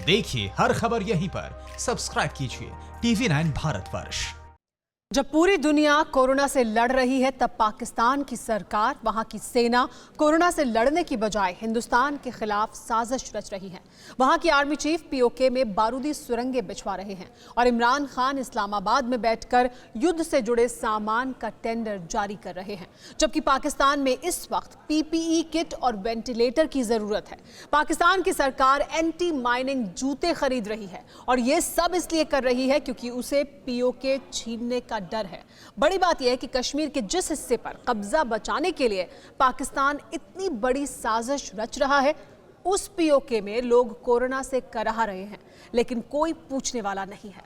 देखिए हर खबर यहीं पर, सब्सक्राइब कीजिए TV9 भारतवर्ष। जब पूरी दुनिया कोरोना से लड़ रही है, तब पाकिस्तान की सरकार, वहां की सेना कोरोना से लड़ने की बजाय हिंदुस्तान के खिलाफ साजिश रच रही है। वहां की आर्मी चीफ POK में बारूदी सुरंगें बिछवा रहे हैं और इमरान खान इस्लामाबाद में बैठकर युद्ध से जुड़े सामान का टेंडर जारी कर रहे हैं, जबकि पाकिस्तान में इस वक्त PPE किट और वेंटिलेटर की जरूरत है। पाकिस्तान की सरकार एंटी माइनिंग जूते खरीद रही है और ये सब इसलिए कर रही है क्योंकि उसे POK छीनने का डर है। बड़ी बात यह है कि कश्मीर के जिस हिस्से पर कब्जा बचाने के लिए पाकिस्तान इतनी बड़ी साजिश रच रहा है, उस POK में लोग कोरोना से कराह रहे हैं, लेकिन कोई पूछने वाला नहीं है।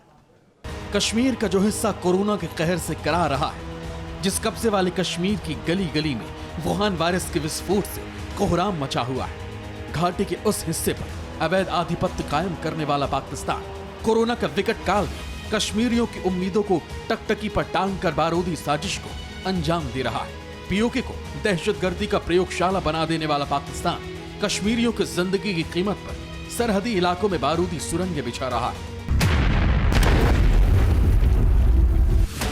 कश्मीर का जो हिस्सा कोरोना के कहर से कराह रहा है, जिस कब्जे वाले कश्मीर की गली गली में वुहान वायरस के विस्फोट से कोहराम मचा हुआ है, घाटी के उस हिस्से पर अवैध आधिपत्य कायम करने वाला पाकिस्तान कोरोना का विकट काल में कश्मीरियों की उम्मीदों को टकटकी पर टांग कर बारूदी साजिश को अंजाम दे रहा है। POK को दहशतगर्दी का प्रयोगशाला बना देने वाला पाकिस्तान कश्मीरियों की जिंदगी की कीमत पर सरहदी इलाकों में बारूदी सुरंगें बिछा रहा है।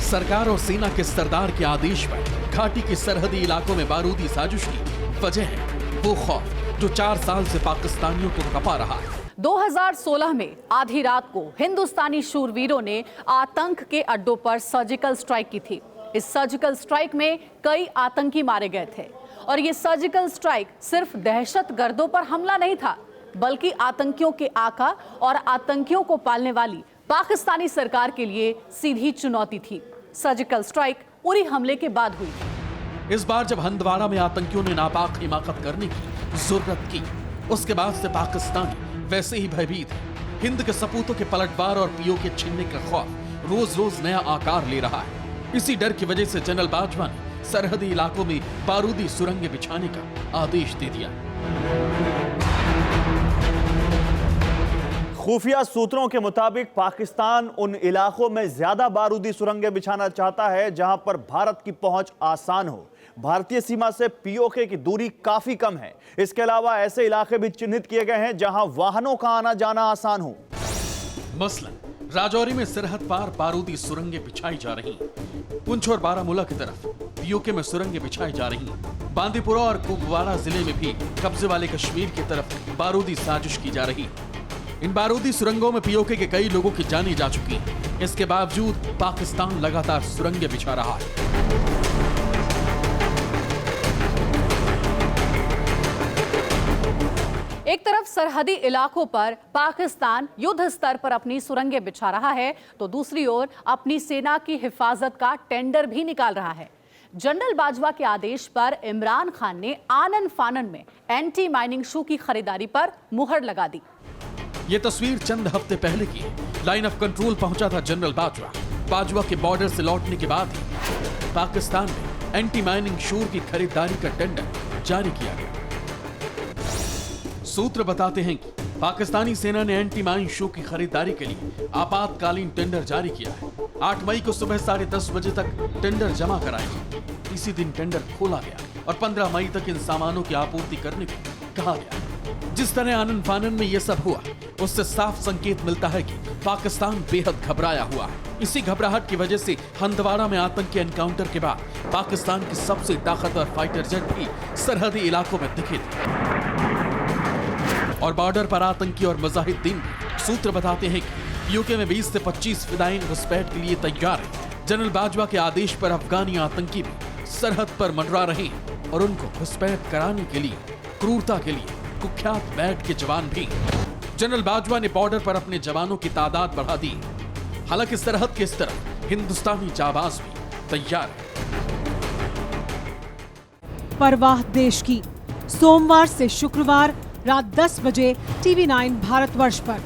सरकार और सेना के सरदार के आदेश पर घाटी के सरहदी इलाकों में बारूदी साजिश की वजह है वो खौफ जो 4 साल से पाकिस्तानियों को खपा रहा है। 2016 में आधी रात को हिंदुस्तानी शूरवीरों ने आतंक के अड्डों पर सर्जिकल स्ट्राइक की थी। इस सर्जिकल स्ट्राइक में कई आतंकी मारे गए थे और ये सर्जिकल स्ट्राइक सिर्फ दहशतगर्दों पर हमला नहीं था, बल्कि आतंकियों के आका और आतंकियों को पालने वाली पाकिस्तानी सरकार के लिए सीधी चुनौती थी। सर्जिकल स्ट्राइक उरी हमले के बाद हुई थी। इस बार जब हंदवाड़ा में आतंकियों ने नापाक हिमाकत करने की जुर्रत की, उसके बाद से पाकिस्तानी वैसे ही भयभीत है। हिंद के सपूतों के पलटवार और POK छीनने का खौफ रोज रोज नया आकार ले रहा है। इसी डर की वजह से जनरल बाजवा ने सरहदी इलाकों में बारूदी सुरंगें बिछाने का आदेश दे दिया। खुफिया सूत्रों के मुताबिक पाकिस्तान उन इलाकों में ज्यादा बारूदी सुरंगें बिछाना चाहता है जहां पर भारत की पहुंच आसान हो। भारतीय सीमा से POK की दूरी काफी कम है। इसके अलावा ऐसे इलाके भी चिन्हित किए गए हैं जहां वाहनों का आना जाना आसान हो। मसलन राजौरी में सरहद पार बारूदी सुरंगें बिछाई जा रही हैं। पुंछ और बारामूला की तरफ POK में सुरंगें बिछाई जा रही हैं। बांदीपुरा और कुपवाड़ा जिले में भी कब्जे वाले कश्मीर की तरफ बारूदी साजिश की जा रही है। इन बारूदी सुरंगों में POK के कई लोगों की जानें जा चुकी हैं। इसके बावजूद पाकिस्तान लगातार सुरंगें बिछा रहा है। एक तरफ सरहदी इलाकों पर पाकिस्तान युद्ध स्तर पर अपनी सुरंगें बिछा रहा है, तो दूसरी ओर अपनी सेना की हिफाजत का टेंडर भी निकाल रहा है। जनरल बाजवा के आदेश पर इमरान खान ने आनन फानन में एंटी माइनिंग शू की खरीदारी पर मुहर लगा दी। ये तस्वीर चंद हफ्ते पहले की है। लाइन ऑफ कंट्रोल पहुंचा था जनरल बाजवा के बॉर्डर से लौटने के बाद ही पाकिस्तान में एंटी माइनिंग शूर की खरीदारी का टेंडर जारी किया गया। सूत्र बताते हैं कि पाकिस्तानी सेना ने एंटी माइन शू की खरीदारी के लिए आपातकालीन टेंडर जारी किया है। 8 मई को सुबह 10:30 बजे तक टेंडर जमा कराएंगे। इसी दिन टेंडर खोला गया और 15 मई तक इन सामानों की आपूर्ति करने को कहा गया। जिस तरह आनन फानन में यह सब हुआ, उससे साफ संकेत मिलता है कि पाकिस्तान बेहद घबराया हुआ है। इसी घबराहट की वजह से हंदवाड़ा में आतंकी एनकाउंटर के बाद पाकिस्तान की सबसे ताकतवर फाइटर जेट भी सरहदी इलाकों में दिखे थे और बॉर्डर पर आतंकी और मुजाहिदीन। सूत्र बताते हैं कि POK में 20 से 25 फिदायीन घुसपैठ के लिए तैयार है। जनरल बाजवा के आदेश पर अफगानी आतंकी भी सरहद पर मंडरा रहे हैं और उनको घुसपैठ कराने के लिए, क्रूरता के लिए कुख्यात बैट के जवान भी। जनरल बाजवा ने बॉर्डर पर अपने जवानों की तादाद बढ़ा दी। हालांकि सरहद के इस तरफ हिंदुस्तानी जाबाज भी तैयार है। परवाह देश की, सोमवार से शुक्रवार रात 10 बजे TV9 भारतवर्ष पर।